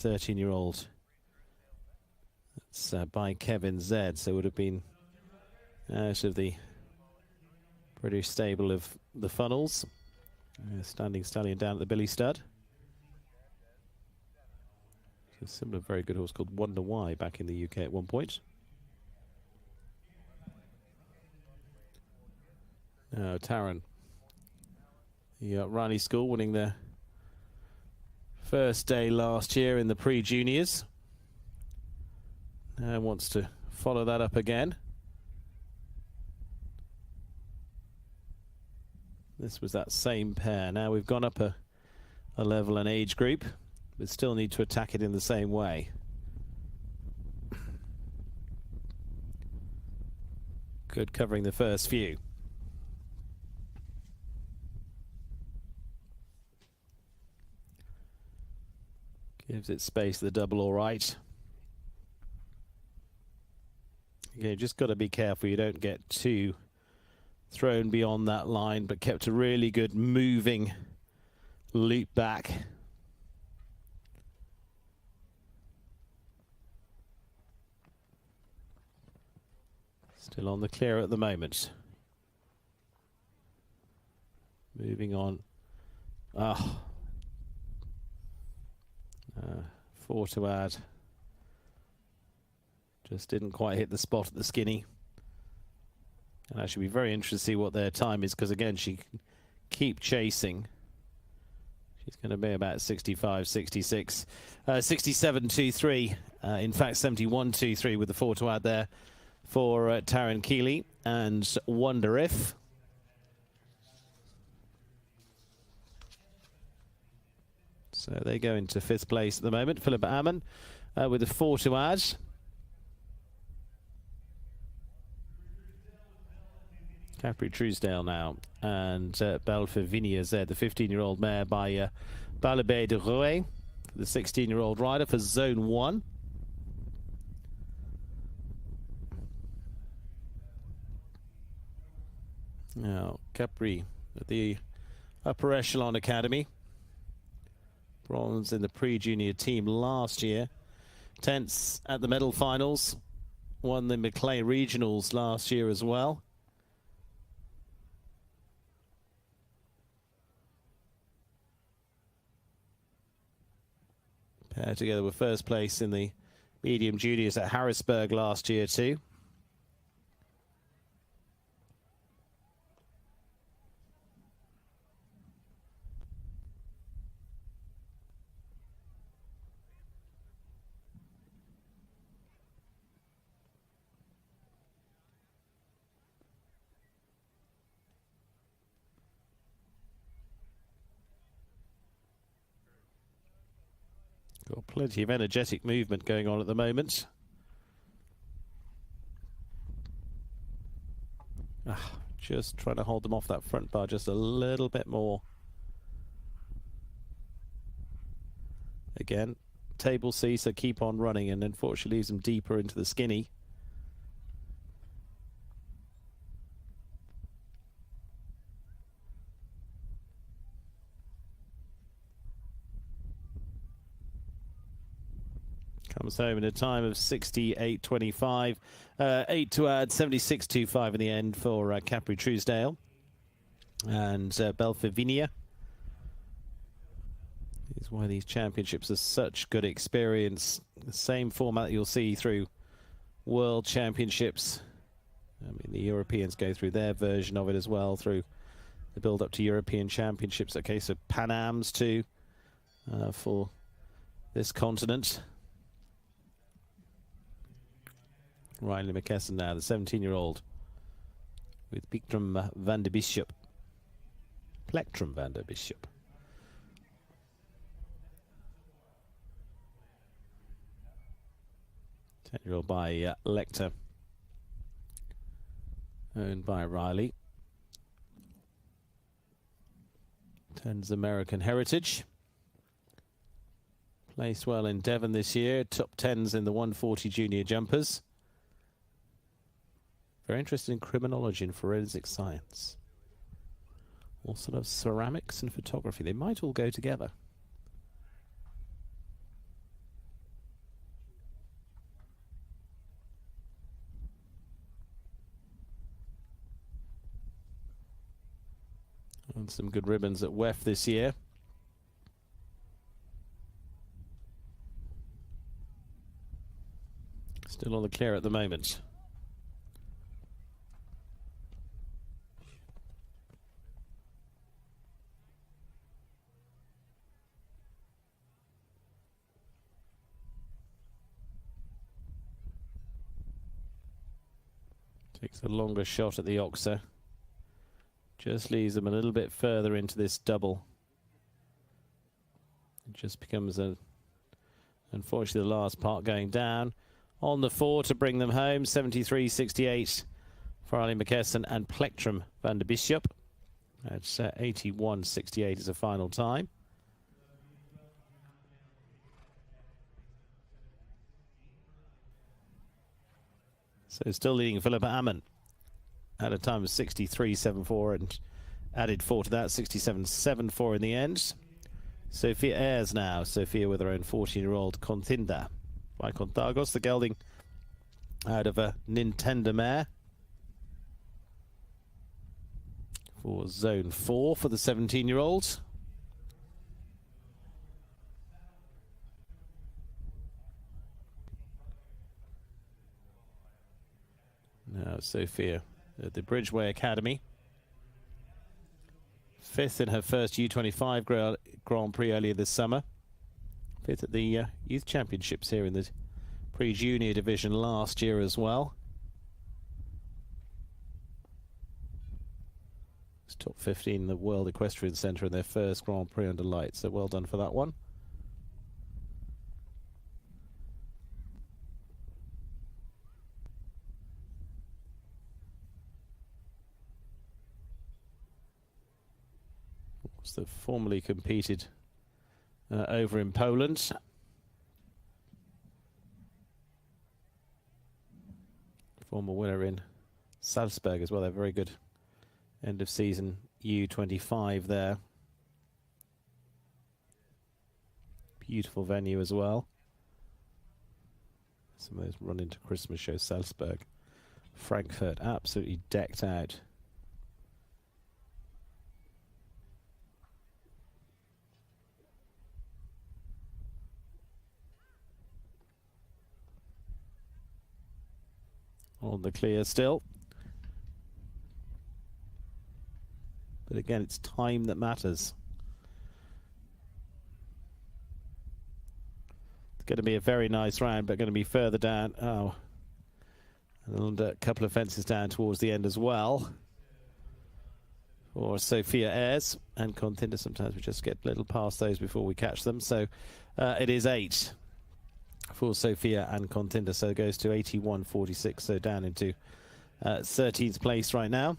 13-year-old. It's by Kevin Z, so it would have been out of the British stable of the Funnels. Standing Stallion down at the Billy Stud. A similar very good horse called Wonder Why back in the UK at one point. Taran. The Riley School winning their first day last year in the pre-juniors. Now wants to follow that up again. This was that same pair. Now we've gone up a level and age group, but still need to attack it in the same way. Good covering the first few. Gives it space, the double all right. Again, just got to be careful you don't get too thrown beyond that line, but kept a really good moving loop back. Still on the clear at the moment. Moving on. Four to add. Just didn't quite hit the spot at the skinny. And I should be very interested to see what their time is, because again, she can keep chasing. She's going to be about 65, 66, 67.23. In fact, 71.23 with the 4 to add there for Taran Keeley and Wonder If. So they go into 5th place at the moment. Philip Ammon with the 4 to add. Capri Truesdale now, and Belfavinia Z, the 15-year-old mare by Balabé de Rouet, the 16-year-old rider for Zone 1. Now, Capri at the Upper Echelon Academy. Bronze in the pre-junior team last year. 10th at the medal finals. Won the Macleay Regionals last year as well. Paired together with first place in the medium juniors at Harrisburg last year too. Got plenty of energetic movement going on at the moment. Just trying to hold them off that front bar just a little bit more. Again, table C, so keep on running, and unfortunately leaves them deeper into the skinny. Comes home in a time of 68.25. 8 to add, 76.25 in the end for Capri Truesdale and Belfavinia. This is why these championships are such good experience. The same format you'll see through World Championships. I mean, the Europeans go through their version of it as well through the build up to European Championships. Okay, so Pan Ams too for this continent. Riley McKesson now, the 17-year-old, with Plectrum van der Bishop. Plectrum van der Bishop. Ten-year-old by Lecter, owned by Riley. 10's American heritage. Placed well in Devon this year. Top 10s in the 140 junior jumpers. Very interested in criminology and forensic science. Also loves ceramics and photography. They might all go together. And some good ribbons at WEF this year. Still on the clear at the moment. Takes a longer shot at the Oxer. Just leaves them a little bit further into this double. It just becomes unfortunately the last part going down. On the 4 to bring them home, 73.68 for Ali McKesson and Plectrum van der Bishop. That's 81.68 is a final time. So still leading Philippa Ammon at a time of 63.74 and added 4 to that, 67.74 in the end. Sophia Ayres now. Sophia with her own 14-year-old Conthinda by Contagos, the gelding out of a Nintendo mare. For zone 4 for the 17-year-olds. Now Sophia at the Bridgeway Academy. 5th in her first U25 Grand Prix earlier this summer. 5th at the Youth Championships here in the pre-junior division last year as well. It's top 15 in the World Equestrian Centre in their first Grand Prix under lights, so well done for that one. That formerly competed over in Poland. Former winner in Salzburg as well. A very good end of season U25 there. Beautiful venue as well. Some of those run into Christmas shows. Salzburg, Frankfurt, absolutely decked out. On the clear still. But again, it's time that matters. It's going to be a very nice round, but going to be further down. Oh, and a couple of fences down towards the end as well. For Sophia Ayres and Conthinda. Sometimes we just get a little past those before we catch them. So it is 8. For Sophia and Conthinda, so it goes to 81.46, so down into 13th place right now.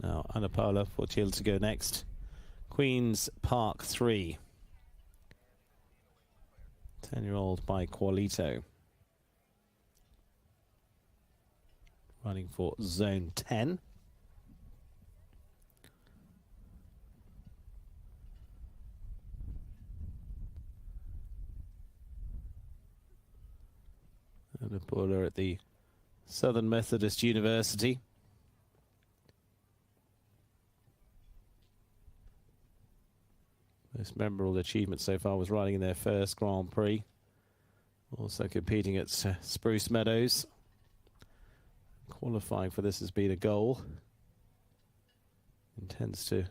Now Anna Paula Fortiel to go next. Queen's Park 3. 10-year-old by Qualito. Running for zone 10. And a bowler at the Southern Methodist University. Most memorable achievement so far was riding in their first Grand Prix. Also competing at Spruce Meadows. Qualifying for this has been a goal. Intends to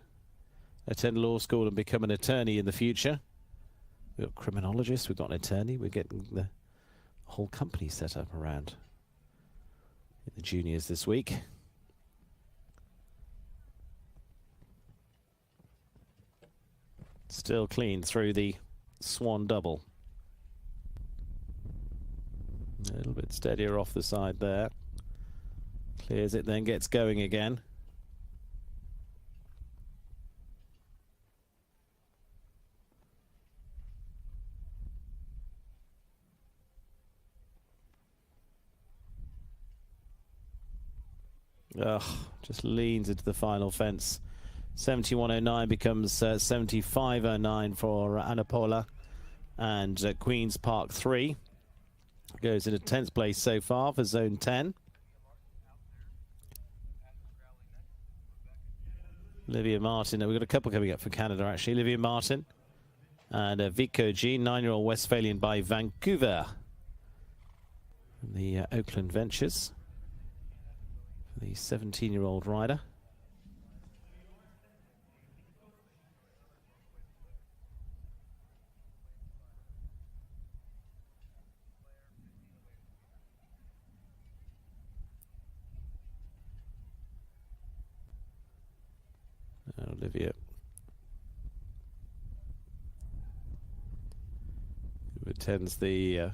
attend law school and become an attorney in the future. We've got criminologists, we've got an attorney, we're getting the whole company set up around in the juniors this week. Still clean through the Swan double. A little bit steadier off the side there. Clears it, then gets going again. Ugh, just leans into the final fence. 71.09 becomes 75.09 for Anna Paula. And Queen's Park 3 goes into 10th place so far for Zone 10. Olivia Martin, we've got a couple coming up for Canada actually. Olivia Martin and Vico G, 9-year-old Westphalian by Vancouver. From the Oakland Ventures. For the 17-year-old rider. Olivia who attends the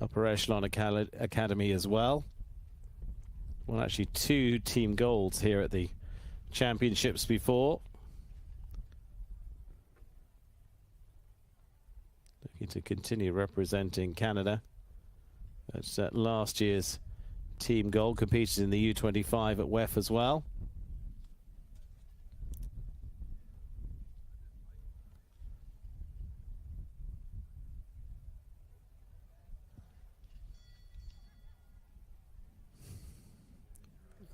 Upper Echelon Academy as well. Well, actually 2 team golds here at the championships before. Looking to continue representing Canada. That's last year's team gold, competed in the U25 at WEF as well.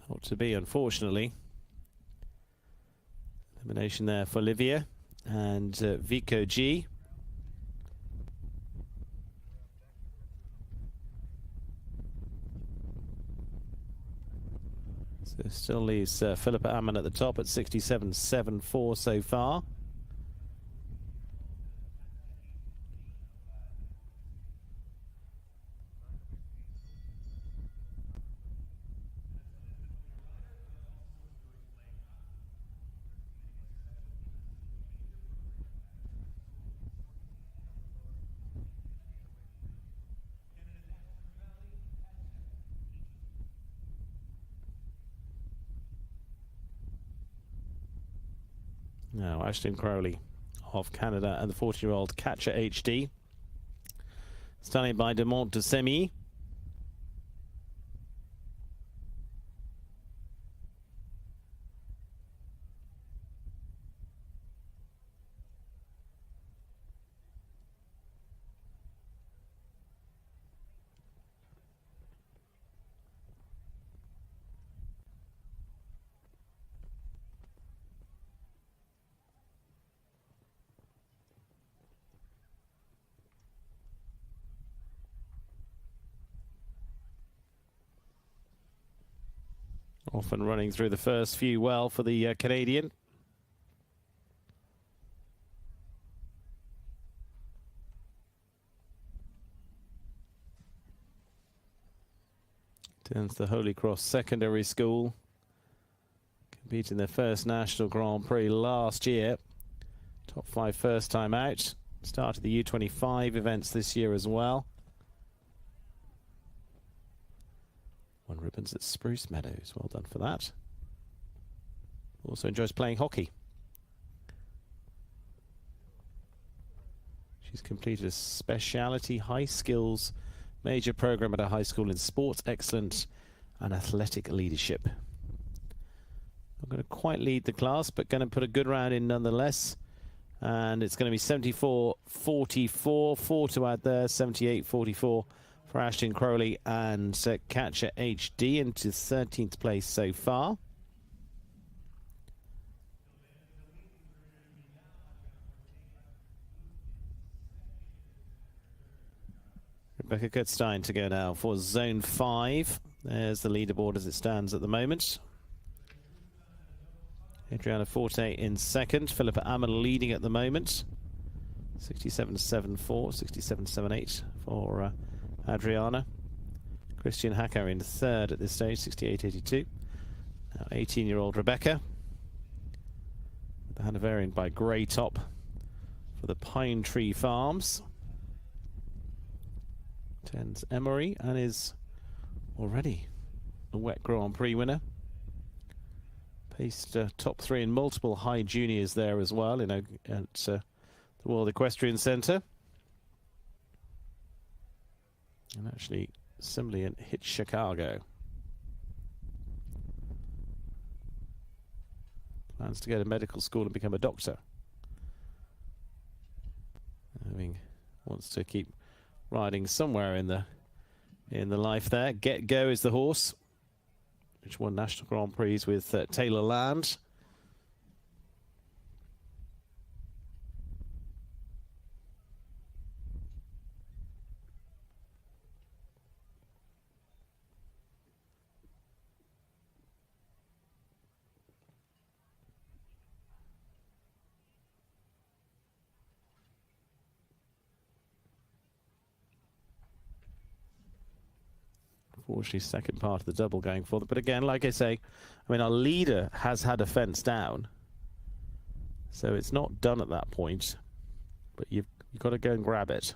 Not to be, unfortunately. Elimination there for Olivia and Vico G. So still leaves Philippa Ammon at the top at 67.74 so far. Now, Ashton Crowley of Canada and the 40-year-old Catcher HD. Standing by Demont de Semi. Often running through the first few well for the Canadian. Turns the Holy Cross Secondary School. Competing their first National Grand Prix last year. Top 5 first time out. Started the U25 events this year as well. Won ribbons at Spruce Meadows. Well done for that. Also enjoys playing hockey. She's completed a specialty high skills major program at a high school in sports excellence and athletic leadership. Not going to quite lead the class, but going to put a good round in nonetheless. And it's going to be 74.44. 4 to add there. 78.44 for Ashton Crowley and Catcher HD into 13th place so far. Rebecca Gutstein to go now for Zone 5. There's the leaderboard as it stands at the moment. Adriana Forte in second. Philippa Ammon leading at the moment. 67.74, 67.78 for Adriana. Christian Hacker in third at this stage, 68.82. Now 18-year-old Rebecca. The Hanoverian by Grey Top for the Pine Tree Farms. 10's Emery and is already a wet Grand Prix winner. Paced top 3 in multiple high juniors there as well at the World Equestrian Centre. And actually similarly hit Chicago. Plans to go to medical school and become a doctor. I mean, wants to keep riding somewhere in the life there. Get Go is the horse, which won National Grand Prix with Taylor Land. Unfortunately, second part of the double going for them. But again, like I say, I mean, our leader has had a fence down, so it's not done at that point. But you've got to go and grab it.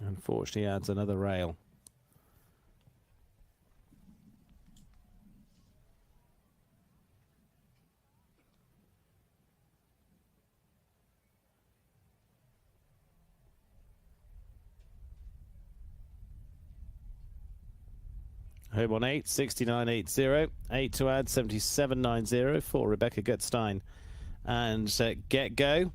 Unfortunately, adds another rail. Home on 8, 69.80. 8 to add, 77.90 for Rebecca Gutstein and Get Go.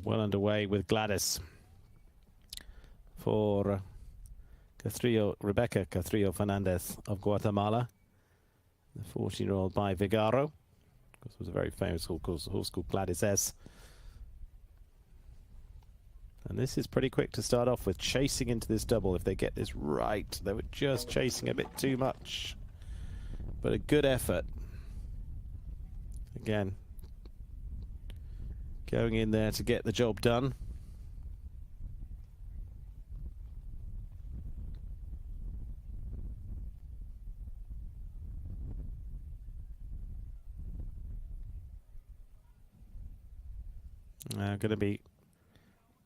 Well underway with Gladys for Rebecca Carrillo Fernandez of Guatemala. The 14-year-old by Vigaro. This was a very famous horse called Gladys S. And this is pretty quick to start off with, chasing into this double. If they get this right, they were just chasing a bit too much. But a good effort. Again, going in there to get the job done. Going to be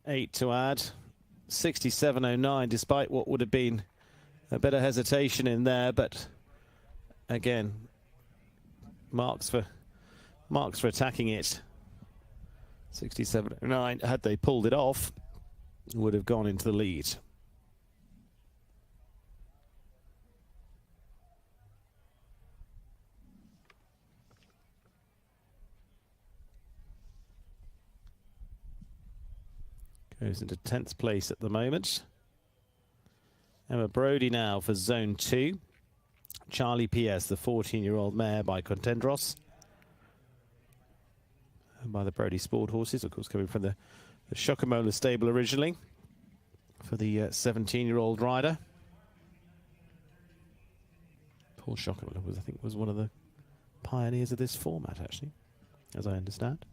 8 to add. 67.09, despite what would have been a bit of hesitation in there, but again, marks for attacking it. 67.09, had they pulled it off, would have gone into the lead. Goes into 10th place at the moment. Emma Brody now for zone 2. Charlie PS, the 14-year-old mare by Contendros. And by the Brody Sport horses, of course, coming from the Shokamola stable originally for the 17-year-old rider. Paul Shokamola was, I think, was one of the pioneers of this format, actually, as I understand.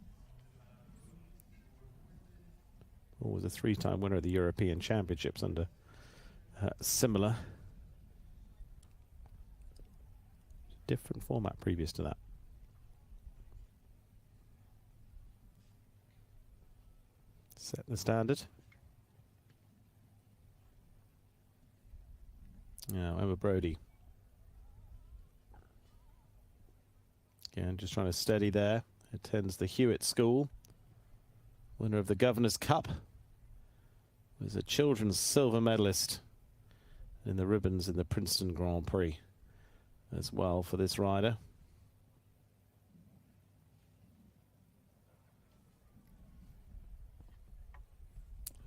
Paul was a 3-time winner of the European Championships under similar, different format previous to that. Set the standard. Now, Emma Brody. Again, just trying to steady there. Attends the Hewitt School. Winner of the Governor's Cup. Was a children's silver medalist in the ribbons in the Princeton Grand Prix as well for this rider.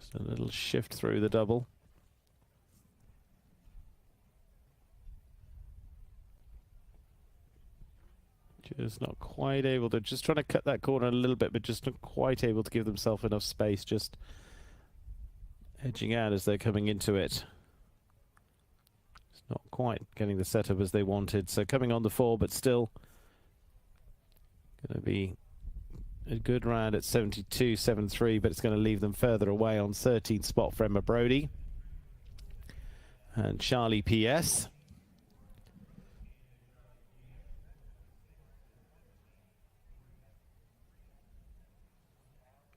Just a little shift through the double. Just not quite able to, just trying to cut that corner a little bit, but just not quite able to give themselves enough space, just edging out as they're coming into it. It's not quite getting the setup as they wanted, so coming on the 4, but still going to be a good round at 72.73, but it's going to leave them further away on 13th spot for Emma Brodie and Charlie PS.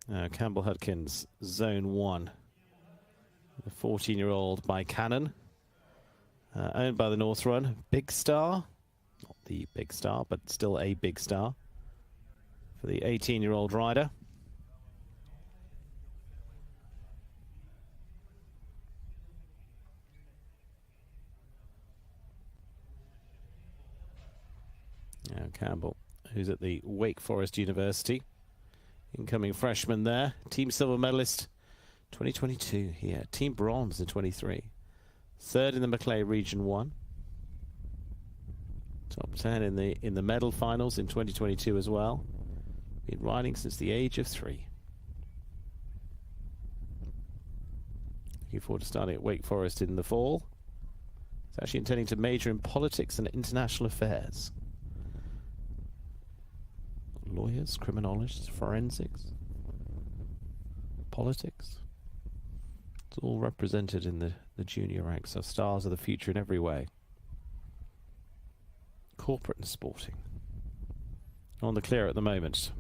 Now Campbell Hudkins, Zone 1. The 14-year-old by Cannon. Owned by the North Run. Big Star. Not the Big Star, but still a Big Star. For the 18-year-old rider. Now Campbell, who's at the Wake Forest University. Incoming freshman there. Team silver medalist 2022 here. Team bronze in 23. Third in the Maclay Region 1. Top 10 in the medal finals in 2022 as well. Been riding since the age of 3. Looking forward to starting at Wake Forest in the fall. It's actually intending to major in politics and international affairs. Lawyers, criminologists, forensics, politics. It's all represented in the junior ranks, so stars of the future in every way. Corporate and sporting. On the clear at the moment.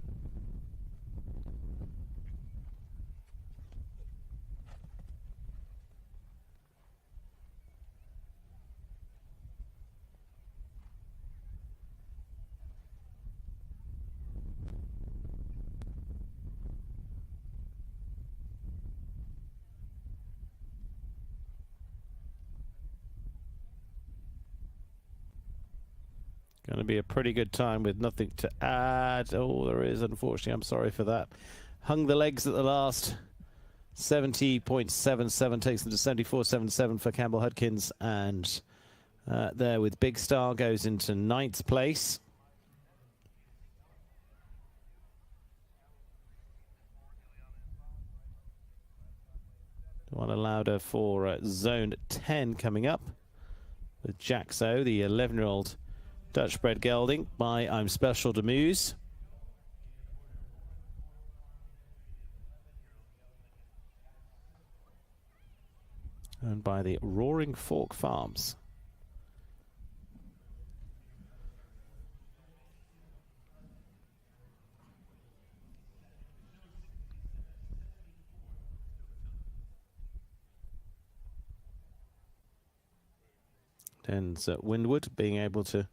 Going to be a pretty good time with nothing to add. Oh, there is, unfortunately. I'm sorry for that. Hung the legs at the last. 70.77 takes them to 74.77 for Campbell Hudkins. And there with Big Star goes into 9th place. One louder for Zone 10 coming up with Jaxo, the 11-year-old Dutch-bred gelding by I'm Special de Muse. And by the Roaring Fork Farms. Ends at Windward, being able to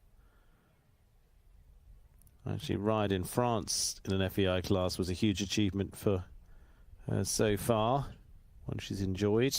actually ride in France in an FEI class was a huge achievement for her so far. One she's enjoyed.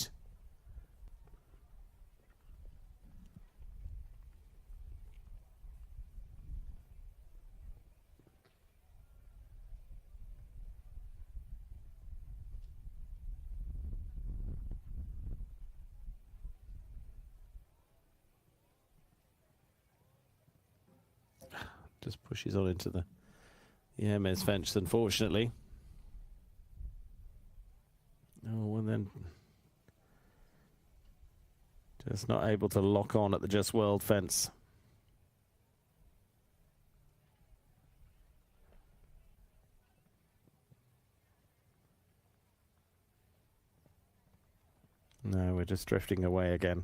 Just pushes on into the Hermes fence, unfortunately. Oh, and then just not able to lock on at the Just World fence. No, we're just drifting away again.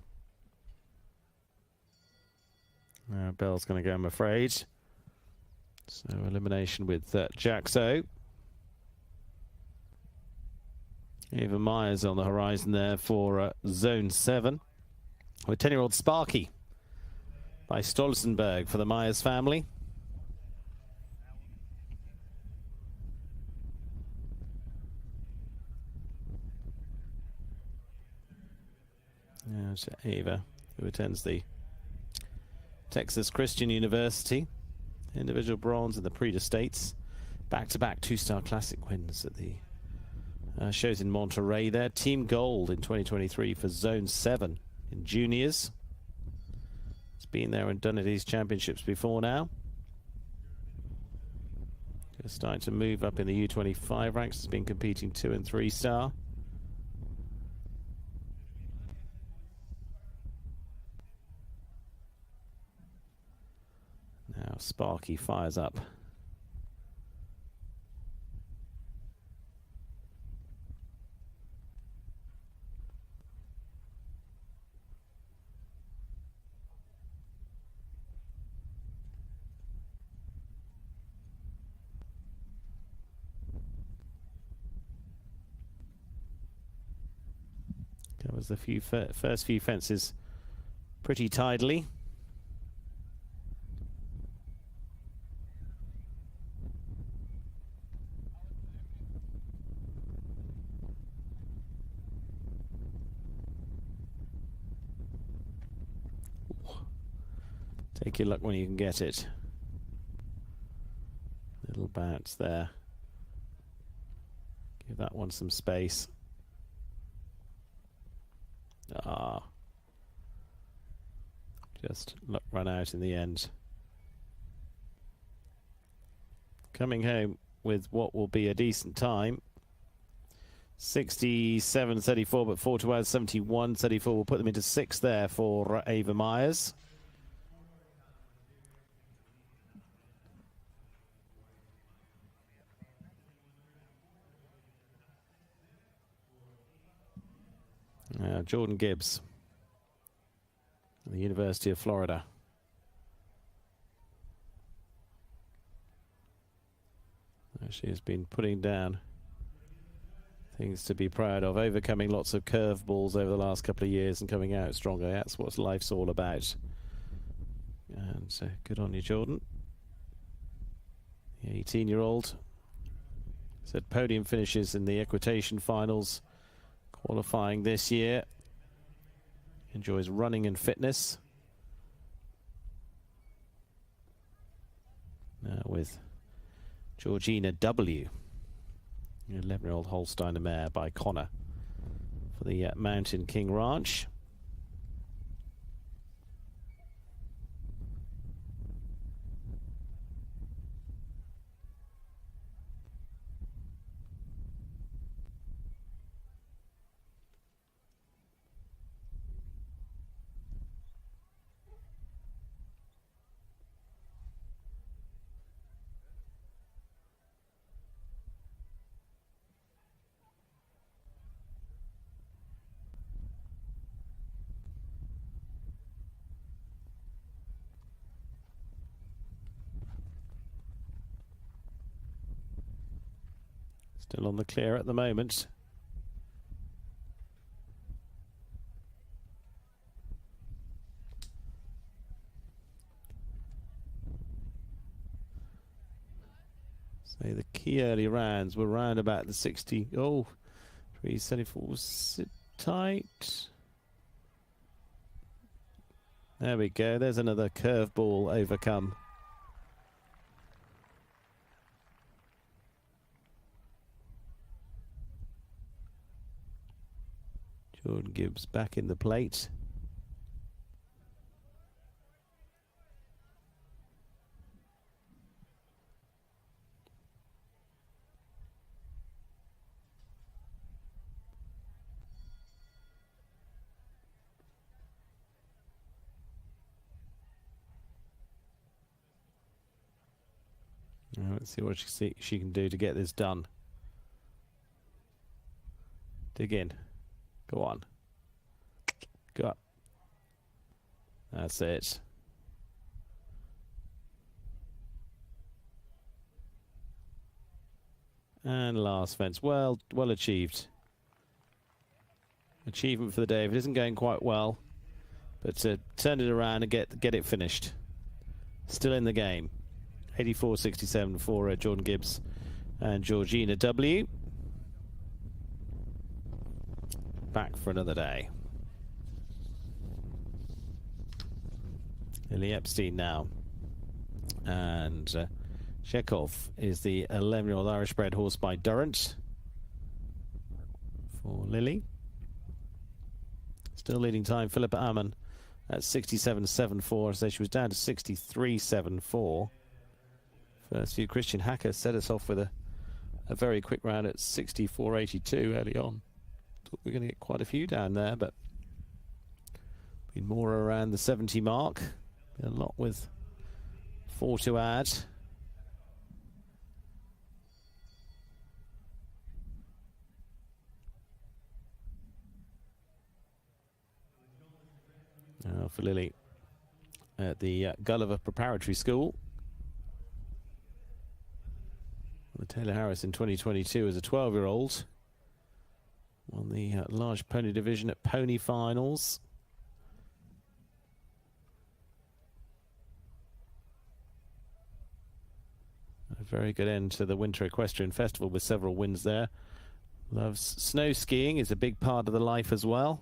Bell's going to go, I'm afraid. So elimination with Jaxo. Eva Myers on the horizon there for Zone 7. With 10-year-old Sparky by Stolzenberg for the Myers family. There's Ava, who attends the Texas Christian University. Individual bronze in the Prix de States. Back-to-back two-star classic wins at the shows in Monterey there. Team gold in 2023 for Zone 7 in juniors. It's been there and done at these championships before now. Just starting to move up in the U25 ranks. Has been competing 2- and 3-star. Now Sparky fires up. Covers the first few fences pretty tidily. Take your luck when you can get it. Little bounce there. Give that one some space. Ah. Just luck run out in the end. Coming home with what will be a decent time. 67.34, but 4 to add 71.34 will put them into 6th there for Ava Myers. Jordan Gibbs, the University of Florida. She has been putting down things to be proud of, overcoming lots of curveballs over the last couple of years and coming out stronger. That's what life's all about. And so good on you, Jordan. The 18-year-old said podium finishes in the equitation finals, qualifying this year. Enjoys running and fitness. Now with Georgina W., 11-year-old Holsteiner mare by Connor for the Mountain King Ranch. Still on the clear at the moment. So the key early rounds were round about the 60. Oh, 374. Sit tight. There we go. There's another curveball overcome. Jordan Gibbs back in the plate. Now let's see what she can do to get this done. Dig in. Go on. Go up. That's it. And last fence. Well achieved. Achievement for the day. If it isn't going quite well, but turn it around and get it finished. Still in the game. 84.67 for Jordan Gibbs and Georgina W. Back for another day. Lily Epstein now. And Chekhov is the 11-year-old Irish-bred horse by Durrant for Lily. Still leading time, Philippa Ammon at 67.74. So she was down to 63.74. First few, Christian Hacker set us off with a very quick round at 64.82 early on. Thought we were going to get quite a few down there, but been more around the 70 mark. A lot with 4 to add. For Lily at the Gulliver Preparatory School. The Taylor Harris in 2022 as a 12-year-old. Won the large pony division at Pony Finals. A very good end to the Winter Equestrian Festival with several wins there. Loves snow skiing, is a big part of the life as well.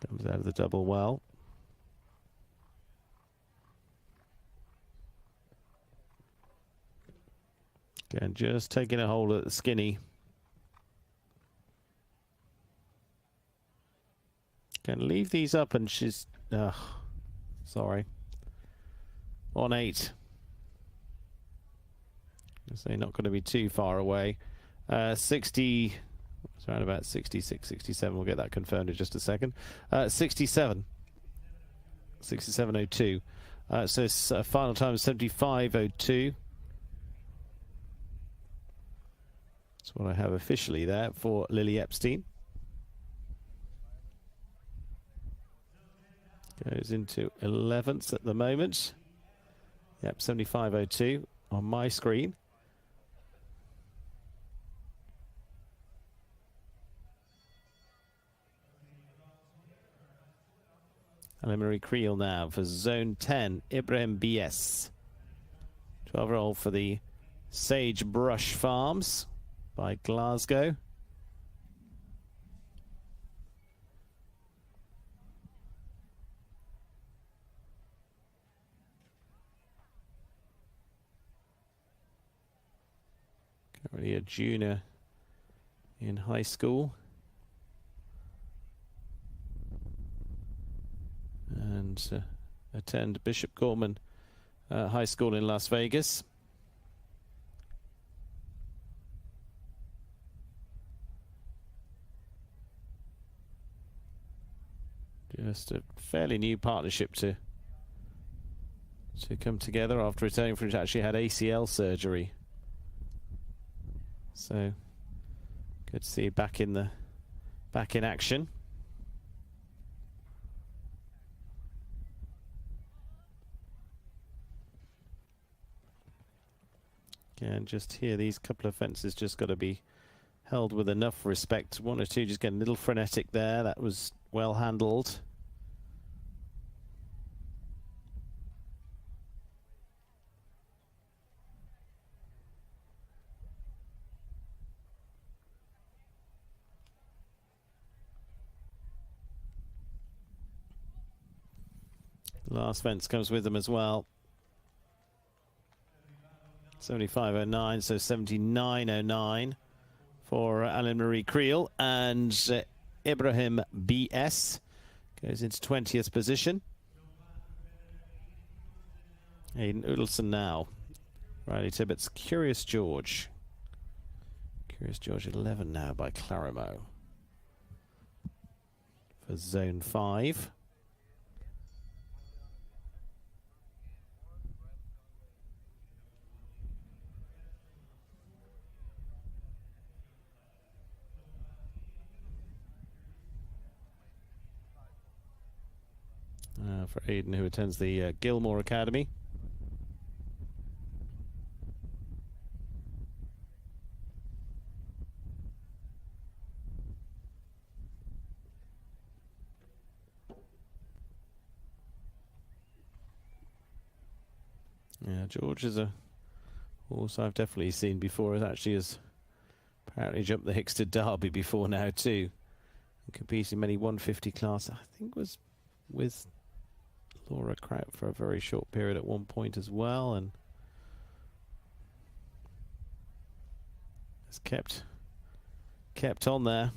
Comes out of the double well. Again, just taking a hold at the skinny. Can leave these up and she's... sorry. 1-8. So not going to be too far away. 60... It's around about 66, 67. We'll get that confirmed in just a second. 67. 67.02. So final time is 75.02. That's what I have officially there for Lily Epstein. Goes into 11th at the moment. Yep, 75.02 on my screen. Anna-Marie Creel now for Zone 10, Ibrahim BS. 12-year-old for the Sagebrush Farms by Glasgow. Currently a junior in high school. And attend Bishop Gorman High School in Las Vegas. Just a fairly new partnership to come together after returning from, actually had ACL surgery. So good to see you back in action. And just here, these couple of fences just got to be held with enough respect. 1 or 2 just getting a little frenetic there. That was well handled. Last fence comes with them as well. 75.09, so 79.09 for Anna-Marie Creel, and Ibrahim BS goes into 20th position. Aidan Udelson now. Riley Tippett's Curious George. Curious George at 11 now by Clarimo for Zone 5. For Aidan, who attends the Gilmore Academy. Yeah, George is a horse I've definitely seen before. It actually has apparently jumped the Hickstead Derby before now too. And competed in many 150 class. I think was with Laura Kraut for a very short period at one point as well, and has kept on there.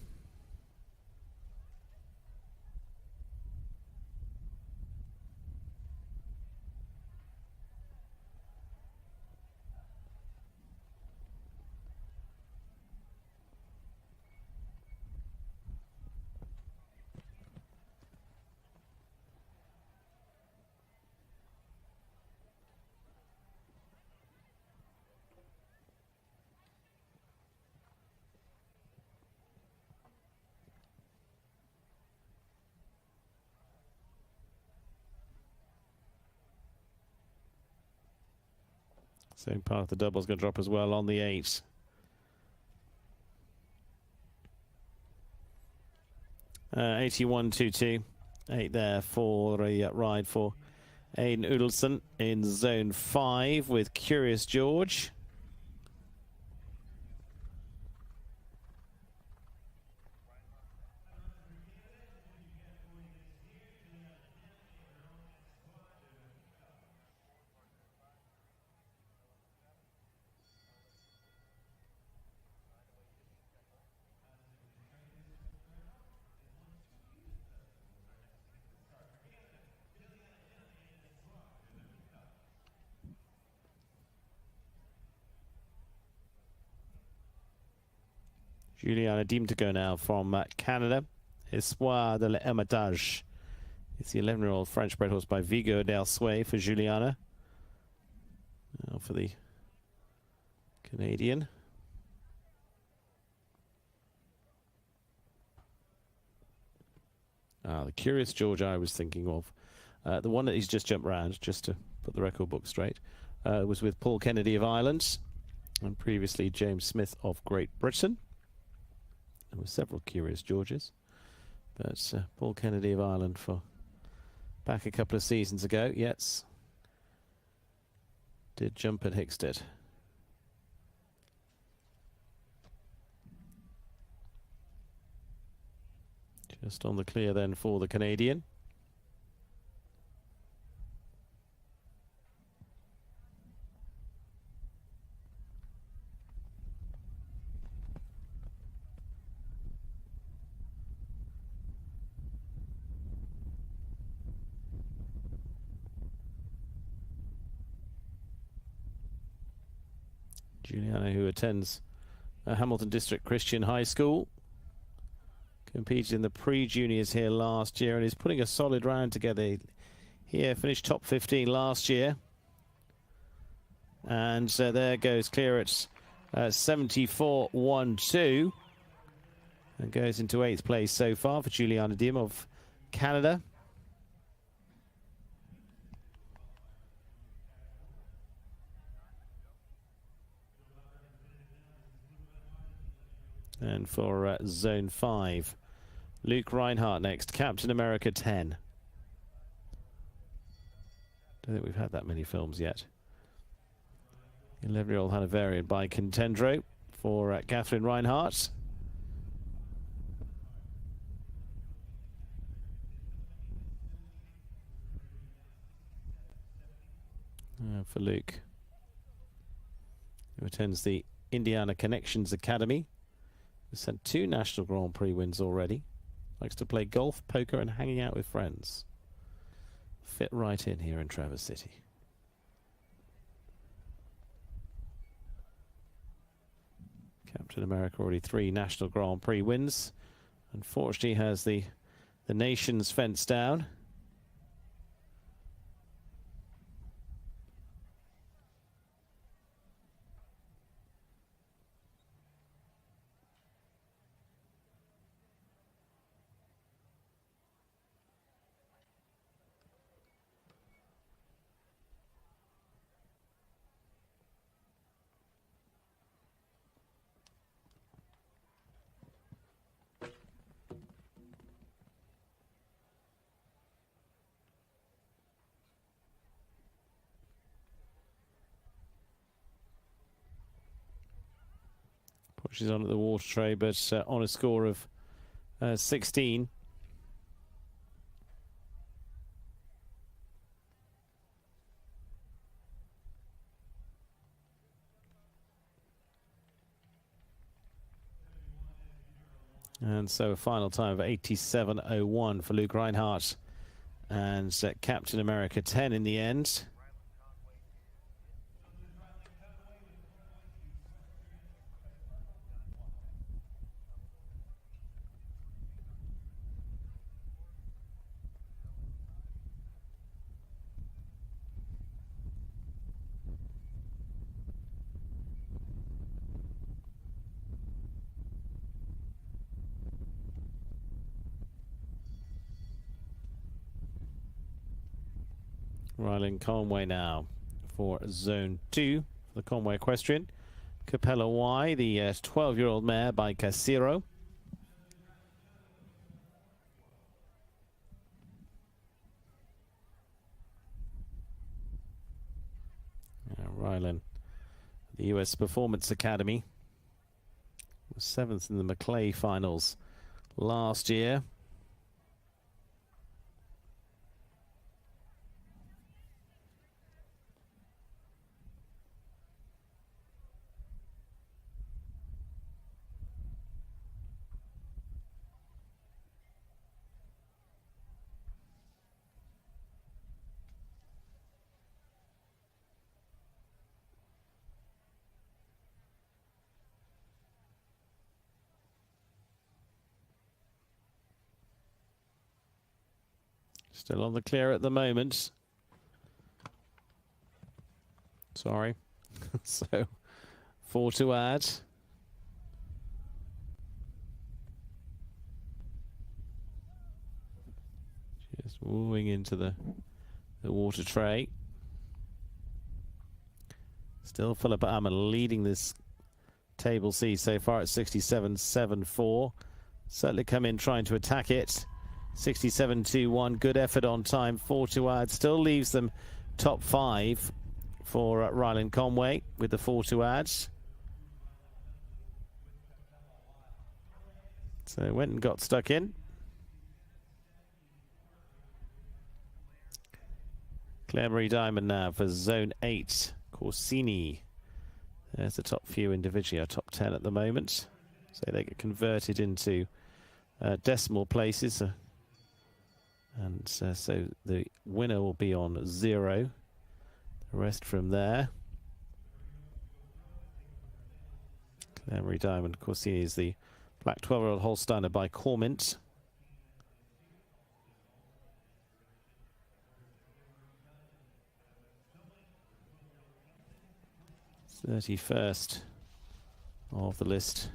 Same part of the double's going to drop as well on the 8. Uh, 81.22. 8 there for a ride for Aidan Udelson in zone 5 with Curious George. Juliana deemed to go now from Canada. Espoir de l'Hermitage. It's the 11-year-old French-bred horse by Vigo del Sway for Juliana. Now for the Canadian. The Curious George I was thinking of. The one that he's just jumped round, just to put the record book straight, was with Paul Kennedy of Ireland and previously James Smith of Great Britain. There were several Curious Georges, but Paul Kennedy of Ireland for back a couple of seasons ago, yes, did jump at Hickstead. Just on the clear then for the Canadian. Juliana, who attends Hamilton District Christian High School, competed in the pre-juniors here last year and is putting a solid round together here. Finished top 15 last year. And there goes clear at 74.12. And goes into 8th place so far for Juliana Diem of Canada. And for Zone 5, Luke Reinhardt next, Captain America 10. Don't think we've had that many films yet. 11-year-old Hanoverian by Contendro for Catherine Reinhardt. For Luke, who attends the Indiana Connections Academy. He's had 2 National Grand Prix wins already. Likes to play golf, poker, and hanging out with friends. Fit right in here in Traverse City. Captain America already 3 National Grand Prix wins. Unfortunately has the nation's fence down. Pushes on at the water tray, but on a score of 16. And so a final time of 87.01 for Luke Reinhardt and Captain America 10 in the end. Rylan Conway now for Zone 2 for the Conway equestrian. Capella Y, the 12-year-old mare by Casiro. Rylan, the US Performance Academy, was 7th in the Maclay finals last year. Still on the clear at the moment. Sorry. So, 4 to add. Just wooing into the water tray. Still Philippa Ammon leading this Table C so far at 67.74. Certainly come in trying to attack it. 67.21, good effort on time, 4 to add. Still leaves them top 5 for Rylan Conway with the 4 to add. So went and got stuck in. Claire Marie Diamond now for Zone 8. Corsini. There's the top few individually, our top 10 at the moment. So they get converted into decimal places. And so the winner will be on 0. The rest from there. Claire Marie Diamond, Corsini is the black 12-year-old Holsteiner by Cormint. #31 of the list.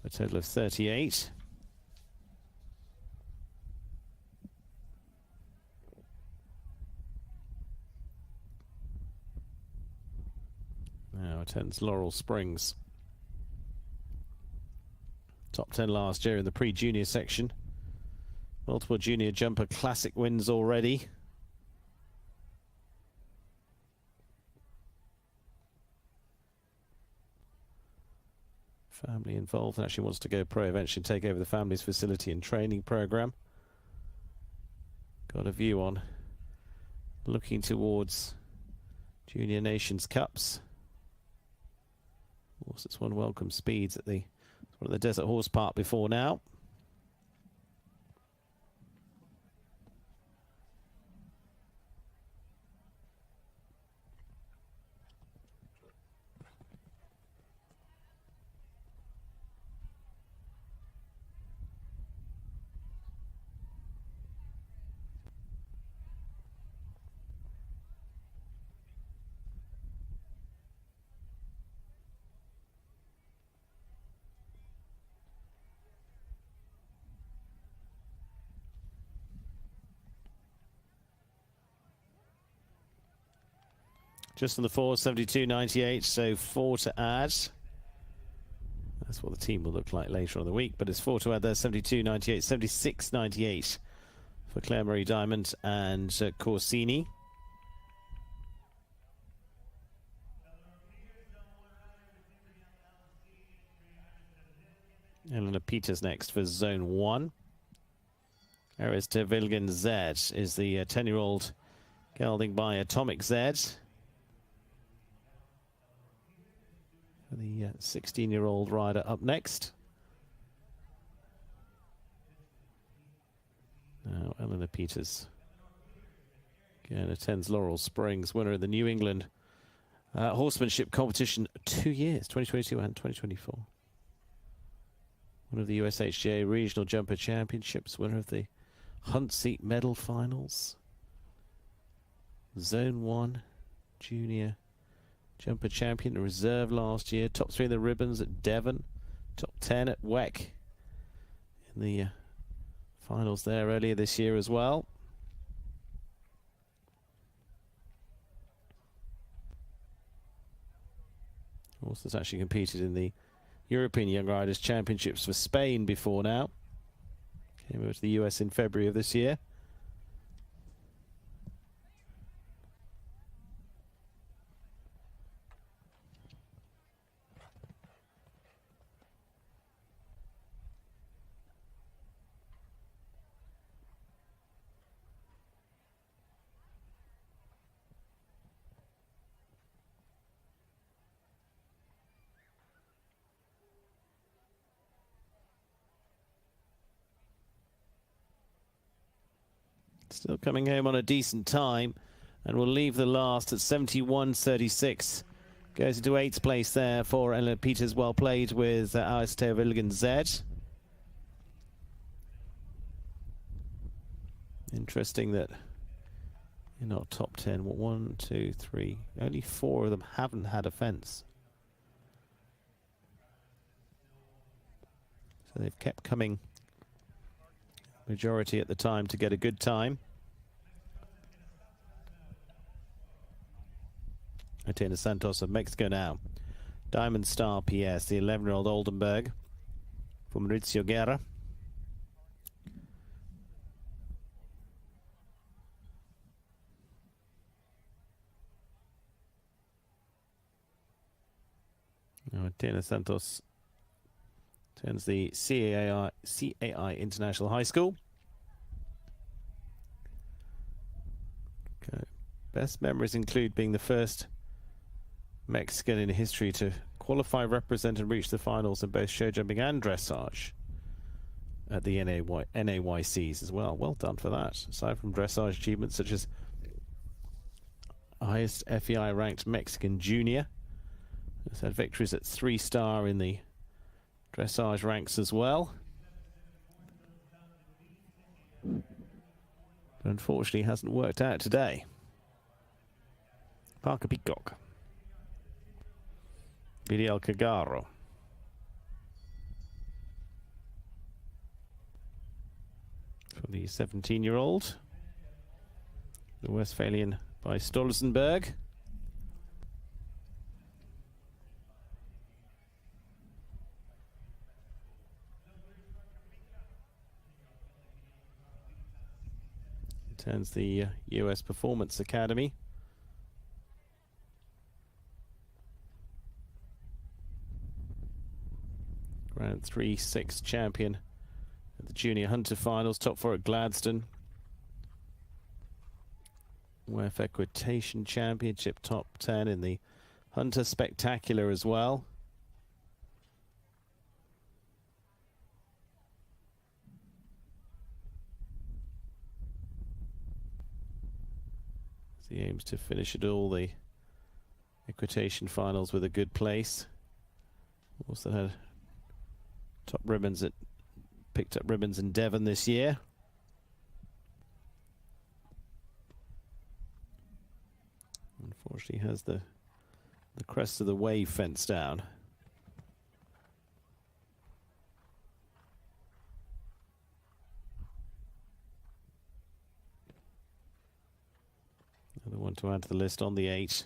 A total of 38. Now attends Laurel Springs. Top 10 last year in the pre-junior section. Multiple junior jumper classic wins already. Family involved and actually wants to go pro, eventually take over the family's facility and training program. Got a view on looking towards Junior Nations Cups. Of course, it's won welcome speeds at the Desert Horse Park before now. Just on the 4, 72.98, so 4 to add. That's what the team will look like later on in the week, but it's 4 to add there, 72.98, 76.98 for Claire Marie Diamond and Corsini. Elena Peters next for Zone 1. Arista Vilgen Z is the 10-year-old gelding by Atomic Z. The 16-year-old rider up next. Now Eleanor Peters again attends Laurel Springs, winner of the New England horsemanship competition 2 years, 2022 and 2024. One of the USHGA Regional Jumper Championships, winner of the Hunt Seat Medal Finals. Zone 1 Junior Jumper Champion in reserve last year. Top 3 in the ribbons at Devon. Top 10 at WEC in the finals there earlier this year as well. Horse that's actually competed in the European Young Riders Championships for Spain before now. Came over to the US in February of this year. Still coming home on a decent time, and will leave the last at 71.36. Goes into 8th place there for Eleanor Peters. Well played with Arista Vilgen Z. Interesting that you're not top 10. Well, 1, 2, 3. Only 4 of them haven't had a fence. So they've kept coming majority at the time to get a good time. Athena Santos of Mexico now. Diamond Star PS, the 11-year-old Oldenburg for Maurizio Guerra. Now Athena Santos turns the CAI International High School. Okay. Best memories include being the first Mexican in history to qualify, represent and reach the finals in both show jumping and dressage at the NAYCs as well. Well done for that. Aside from dressage achievements such as highest FEI ranked Mexican junior, has had victories at 3-star in the dressage ranks as well. But unfortunately hasn't worked out today. Parker Peacock. Viriel Cagaro. For the 17-year-old. The Westphalian by Stolzenberg. Turns the US Performance Academy. Round 3-6 champion at the Junior Hunter Finals. Top 4 at Gladstone. WEF Equitation Championship. Top 10 in the Hunter Spectacular as well. He aims to finish at all the equitation finals with a good place. Also had top ribbons at picked up ribbons in Devon this year. Unfortunately has the crest of the wave fence down. Another one to add to the list on the 8.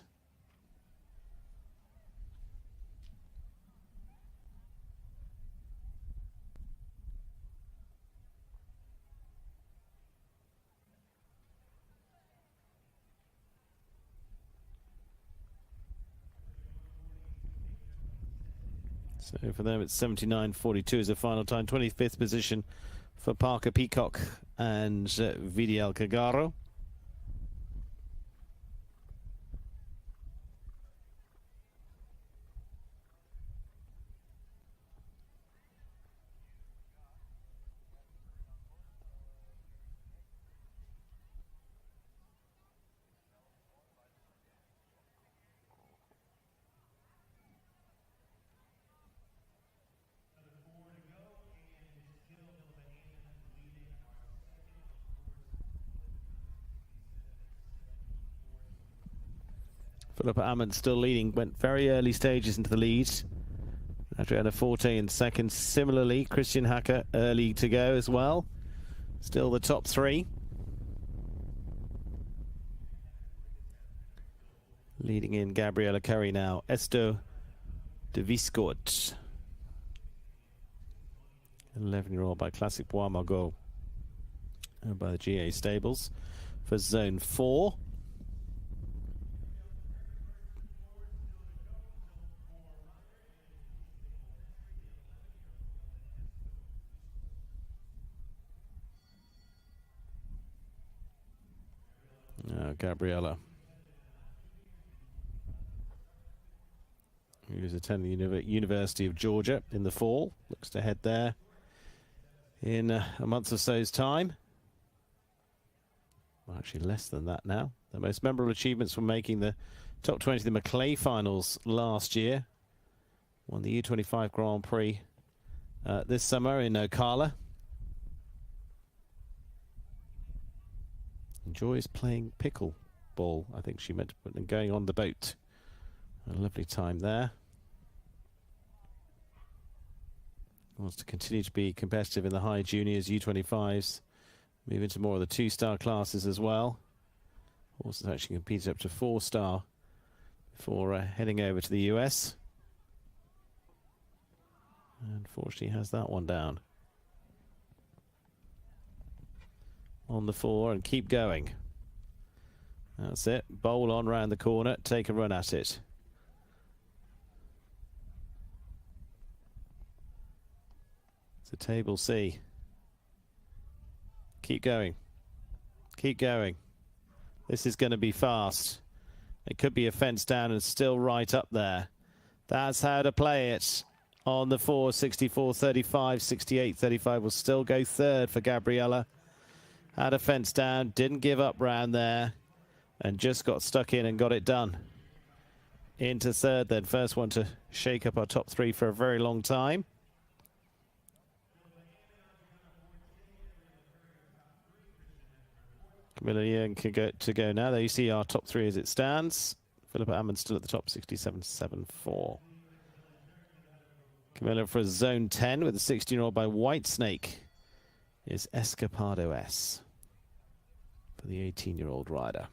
So for them, it's 79.42 as a final time. 25th position for Parker Peacock and Vidial Cagaro. Philippa Ammon still leading, went very early stages into the lead. Adriana Forte in second. Similarly, Christian Hacker early to go as well. Still the top three. Leading in Gabriella Curry now. Esto de Viscourt. 11-year-old by Classic Bois Margot. And by the GA Stables for Zone 4. Gabriella, who's attending the University of Georgia in the fall, looks to head there in a month or so's time. Well, actually less than that now. The most memorable achievements were making the top 20 of the Maclay finals last year. Won the U25 Grand Prix this summer in Ocala. Enjoys playing pickleball, I think she meant to put, and going on the boat. A lovely time there. Wants to continue to be competitive in the high juniors, U25s. Move into more of the 2-star classes as well. Horses actually competed up to 4-star before heading over to the US. Unfortunately, has that one down. On the 4 and keep going. That's it. Bowl on round the corner. Take a run at it. It's a table C. Keep going. Keep going. This is going to be fast. It could be a fence down and still right up there. That's how to play it. On the 4, 64.35, 68.35 will still go third for Gabriella. Had a fence down, didn't give up round there, and just got stuck in and got it done. Into third then, first one to shake up our top three for a very long time. Camilla Young can go to go now. There you see our top three as it stands. Philippa Ammon still at the top, 67.74. Camilla for zone 10 with the 16-year-old by Whitesnake is Escapado S for the 18-year-old rider.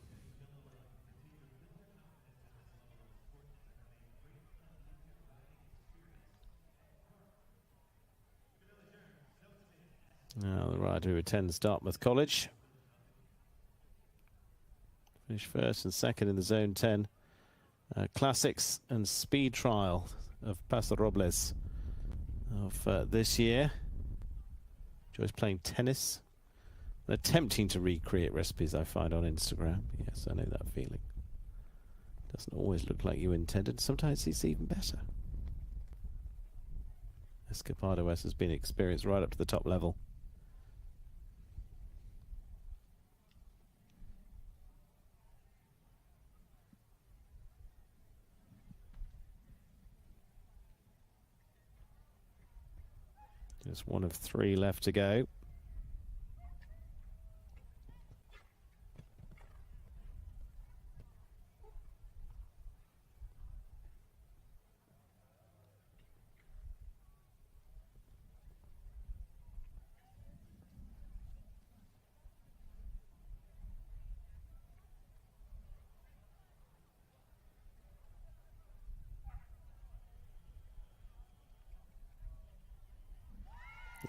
Now the rider who attends Dartmouth College. Finished first and second in the zone 10 classics and speed trial of Paso Robles of this year. Enjoys playing tennis and attempting to recreate recipes I find on Instagram. Yes, I know that feeling. Doesn't always look like you intended. Sometimes it's even better. Escapado S has been experienced right up to the top level. Just one of three left to go.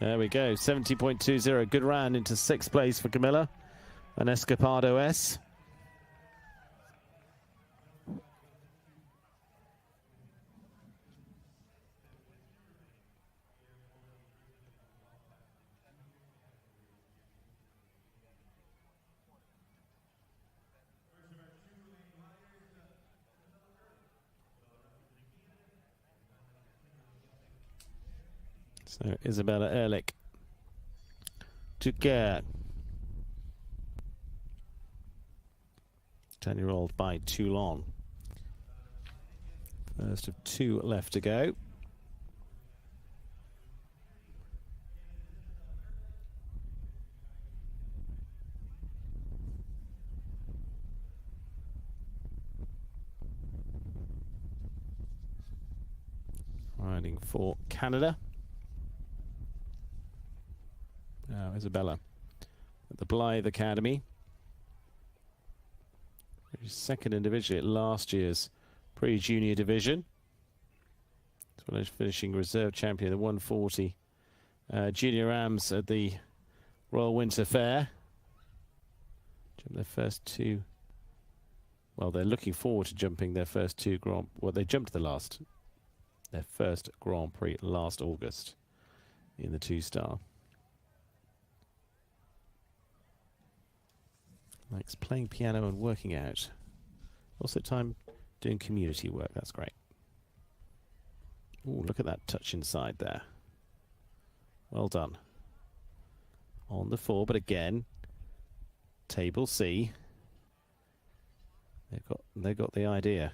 There we go, 70.20. Good round into sixth place for Camilla and Escapado S. So Isabella Ehrlich to get 10-year-old by Toulon. First of 2 left to go. Riding for Canada. Now Isabella at the Blythe Academy. Second individually at last year's pre-junior division, as well as finishing reserve champion of the 140 junior AMs at the Royal Winter Fair. Jumped their first 2. Well, they're looking forward to jumping their first 2 Grand. Well, they jumped their first Grand Prix last August in the 2-star. Likes playing piano and working out. Also time doing community work. That's great. Oh, look at that touch inside there. Well done. On the 4, but again, table C. They've got the idea.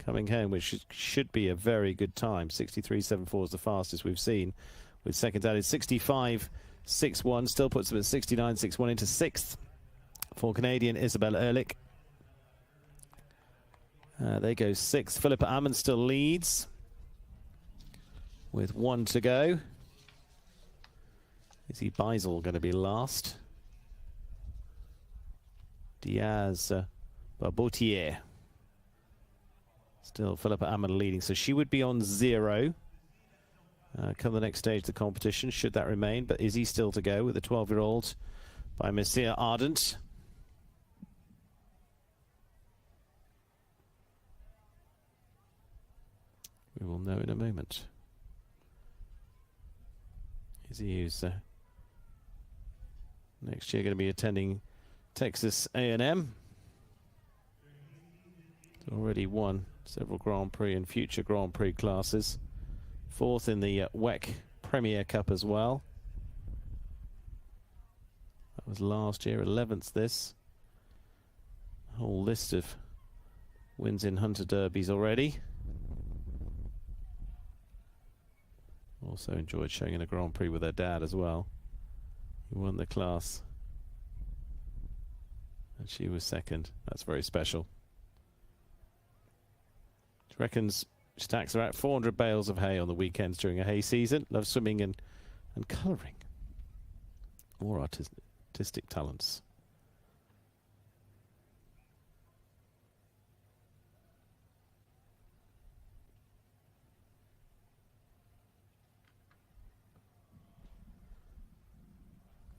Coming home, which should be a very good time. 63.74 is the fastest we've seen, with seconds added. 65.61 still puts them at 69.61 into 6th for Canadian Isabella Ehrlich. They go 6th. Philippa Ammon still leads with 1 to go. Izzy Beisel going to be last. Diaz Barbotier. Still Philippa Ammon leading, so she would be on 0 come the next stage of the competition, should that remain. But Izzy still to go with the 12-year-old by Messiah Ardent. We will know in a moment. Izzy, who's next year going to be attending Texas A&M. Already won several Grand Prix and future Grand Prix classes. 4th in the WEC Premier Cup as well. That was last year. 11th this. A whole list of wins in Hunter Derbies already. Also enjoyed showing in a Grand Prix with her dad as well. He won the class. And she was 2nd. That's very special. She reckons she stacks about 400 bales of hay on the weekends during a hay season. Loves swimming and colouring. More artistic talents.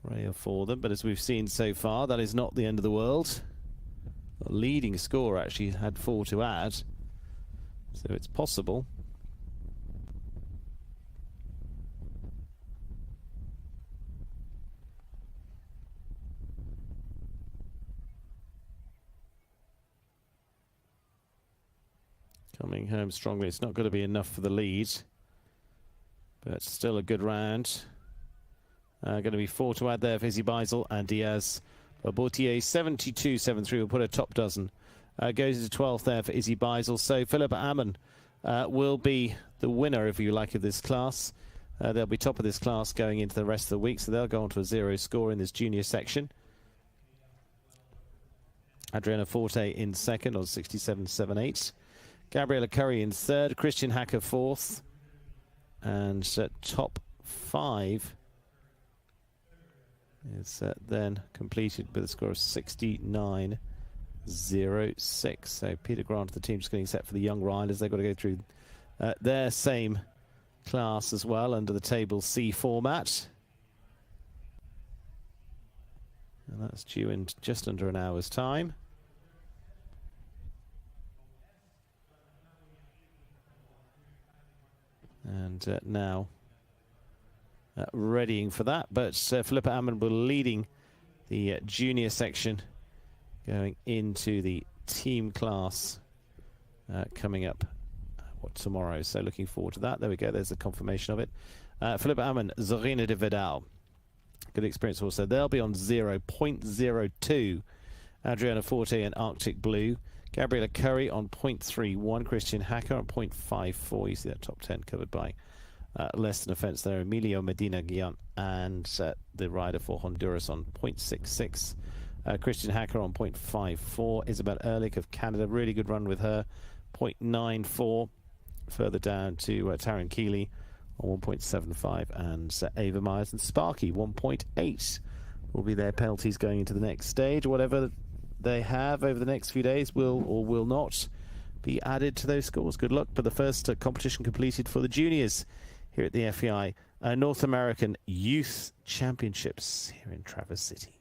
Rare for them, but as we've seen so far, that is not the end of the world. The leading score actually had 4 to add, so it's possible. Coming home strongly. It's not going to be enough for the lead, but still a good round. Going to be 4 to add there for Izzy Beisel and Diaz Barbotier. 72.73 will put a top dozen. Goes into 12th there for Izzy Beisel. So Philippa Ammon will be the winner, if you like, of this class. They'll be top of this class going into the rest of the week, so they'll go on to a 0 score in this junior section. Adriana Forte in 2nd on 67.78. Gabriella Curry in 3rd. Christian Hacker 4th. And top 5 is then completed with a score of 69.06. So Peter Grant, the team, just getting set for the young riders. They've got to go through their same class as well under the table C format. And that's due in just under an hour's time. And now readying for that, but Philippa Ammon will leading the junior section going into the team class coming up tomorrow. So looking forward to that. There we go. There's the confirmation of it. Philippa Ammon, Zorina de Vidal. Good experience also. They'll be on 0.02. Adriana Forte and Arctic Blue. Gabriella Curry on 0.31. Christian Hacker on 0.54. You see that top 10 covered by less than a fence there. Emilio Medina Guillan and the rider for Honduras on 0.66. Christian Hacker on 0.54. Isabel Ehrlich of Canada. Really good run with her. 0.94. Further down to Taryn Keeley on 1.75. And Ava Myers and Sparky 1.8 will be their penalties going into the next stage. Whatever they have over the next few days will or will not be added to those scores. Good luck. But the first competition completed for the juniors here at the FEI North American Youth Championships here in Traverse City.